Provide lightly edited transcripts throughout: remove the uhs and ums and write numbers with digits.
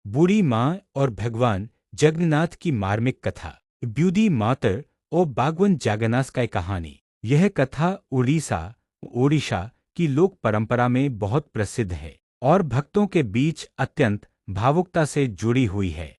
बूढ़ी माँ और भगवान जगन्नाथ की मार्मिक कथा। ब्यूदी मातर और बागवन जगन्नाथ की कहानी। यह कथा ओडिशा की लोक परंपरा में बहुत प्रसिद्ध है और भक्तों के बीच अत्यंत भावुकता से जुड़ी हुई है।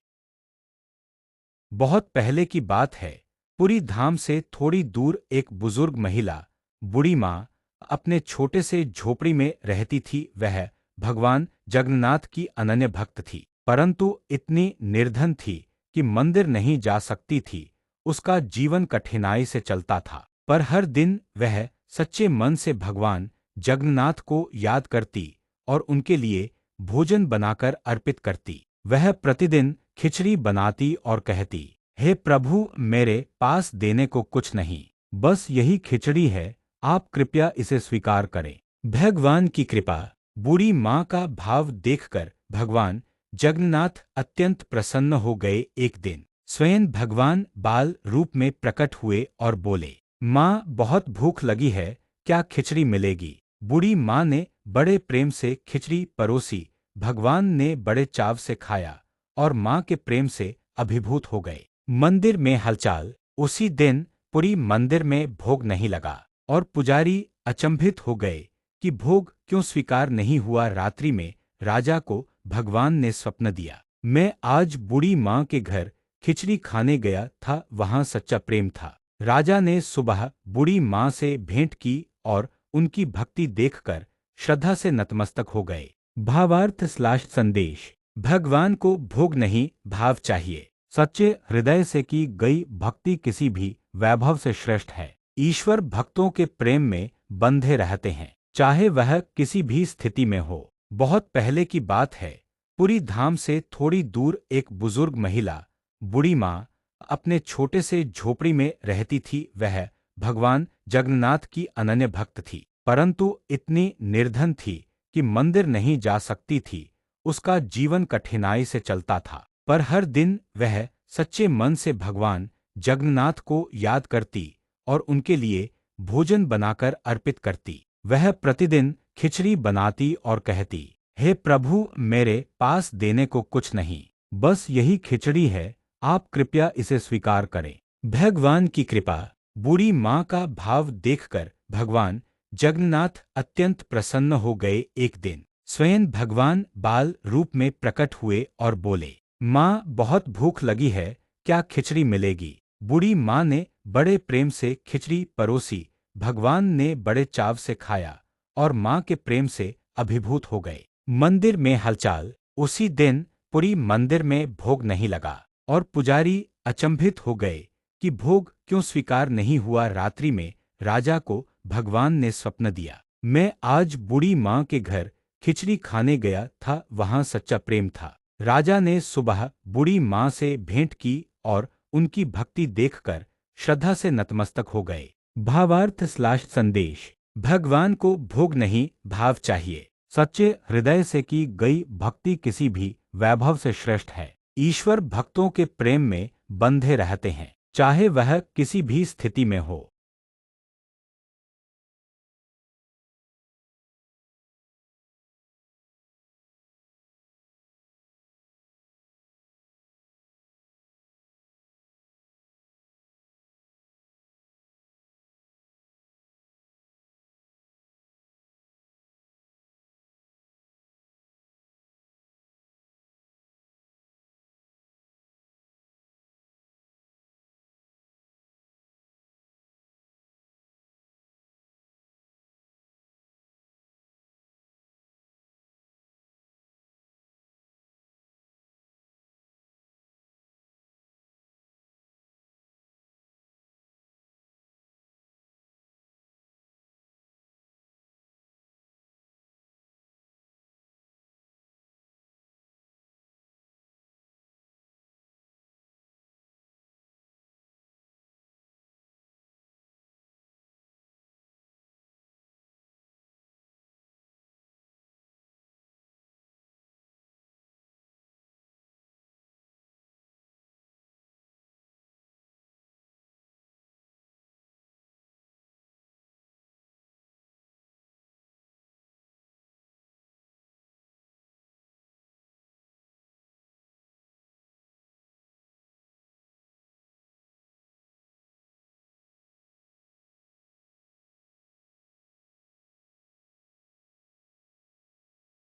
बहुत पहले की बात है, पुरी धाम से थोड़ी दूर एक बुजुर्ग महिला, बूढ़ी माँ, अपने छोटे से झोपड़ी में रहती थी। वह भगवान जगन्नाथ की अनन्य भक्त थी, परंतु इतनी निर्धन थी कि मंदिर नहीं जा सकती थी। उसका जीवन कठिनाई से चलता था, पर हर दिन वह सच्चे मन से भगवान जगन्नाथ को याद करती और उनके लिए भोजन बनाकर अर्पित करती। वह प्रतिदिन खिचड़ी बनाती और कहती, हे प्रभु, मेरे पास देने को कुछ नहीं, बस यही खिचड़ी है, आप कृपया इसे स्वीकार करें। भगवान की कृपा। बूढ़ी माँ का भाव देखकर भगवान जगन्नाथ अत्यंत प्रसन्न हो गए। एक दिन स्वयं भगवान बाल रूप में प्रकट हुए और बोले, माँ, बहुत भूख लगी है, क्या खिचड़ी मिलेगी? बूढ़ी माँ ने बड़े प्रेम से खिचड़ी परोसी। भगवान ने बड़े चाव से खाया और माँ के प्रेम से अभिभूत हो गए। मंदिर में हलचल। उसी दिन पूरी मंदिर में भोग नहीं लगा और पुजारी अचंभित हो गए कि भोग क्यों स्वीकार नहीं हुआ। रात्रि में राजा को भगवान ने स्वप्न दिया, मैं आज बूढ़ी माँ के घर खिचड़ी खाने गया था, वहां सच्चा प्रेम था। राजा ने सुबह बूढ़ी माँ से भेंट की और उनकी भक्ति देखकर श्रद्धा से नतमस्तक हो गए। भावार्थ/संदेश। भगवान को भोग नहीं, भाव चाहिए। सच्चे हृदय से की गई भक्ति किसी भी वैभव से श्रेष्ठ है। ईश्वर भक्तों के प्रेम में बंधे रहते हैं, चाहे वह किसी भी स्थिति में हो। बहुत पहले की बात है, पुरी धाम से थोड़ी दूर एक बुजुर्ग महिला, बूढ़ी माँ, अपने छोटे से झोपड़ी में रहती थी। वह भगवान जगन्नाथ की अनन्य भक्त थी, परंतु इतनी निर्धन थी कि मंदिर नहीं जा सकती थी। उसका जीवन कठिनाई से चलता था, पर हर दिन वह सच्चे मन से भगवान जगन्नाथ को याद करती और उनके लिए भोजन बनाकर अर्पित करती। वह प्रतिदिन खिचड़ी बनाती और कहती, हे प्रभु, मेरे पास देने को कुछ नहीं, बस यही खिचड़ी है, आप कृपया इसे स्वीकार करें। भगवान की कृपा। बूढ़ी माँ का भाव देखकर भगवान जगन्नाथ अत्यंत प्रसन्न हो गए। एक दिन स्वयं भगवान बाल रूप में प्रकट हुए और बोले, माँ, बहुत भूख लगी है, क्या खिचड़ी मिलेगी? बूढ़ी माँ ने बड़े प्रेम से खिचड़ी परोसी। भगवान ने बड़े चाव से खाया और माँ के प्रेम से अभिभूत हो गए। मंदिर में हलचल। उसी दिन पूरी मंदिर में भोग नहीं लगा और पुजारी अचंभित हो गए कि भोग क्यों स्वीकार नहीं हुआ। रात्रि में राजा को भगवान ने स्वप्न दिया, मैं आज बूढ़ी माँ के घर खिचड़ी खाने गया था, वहां सच्चा प्रेम था। राजा ने सुबह बूढ़ी माँ से भेंट की और उनकी भक्ति देखकर श्रद्धा से नतमस्तक हो गए। भावार्थ/संदेश। भगवान को भोग नहीं, भाव चाहिए। सच्चे हृदय से की गई भक्ति किसी भी वैभव से श्रेष्ठ है। ईश्वर भक्तों के प्रेम में बंधे रहते हैं, चाहे वह किसी भी स्थिति में हो।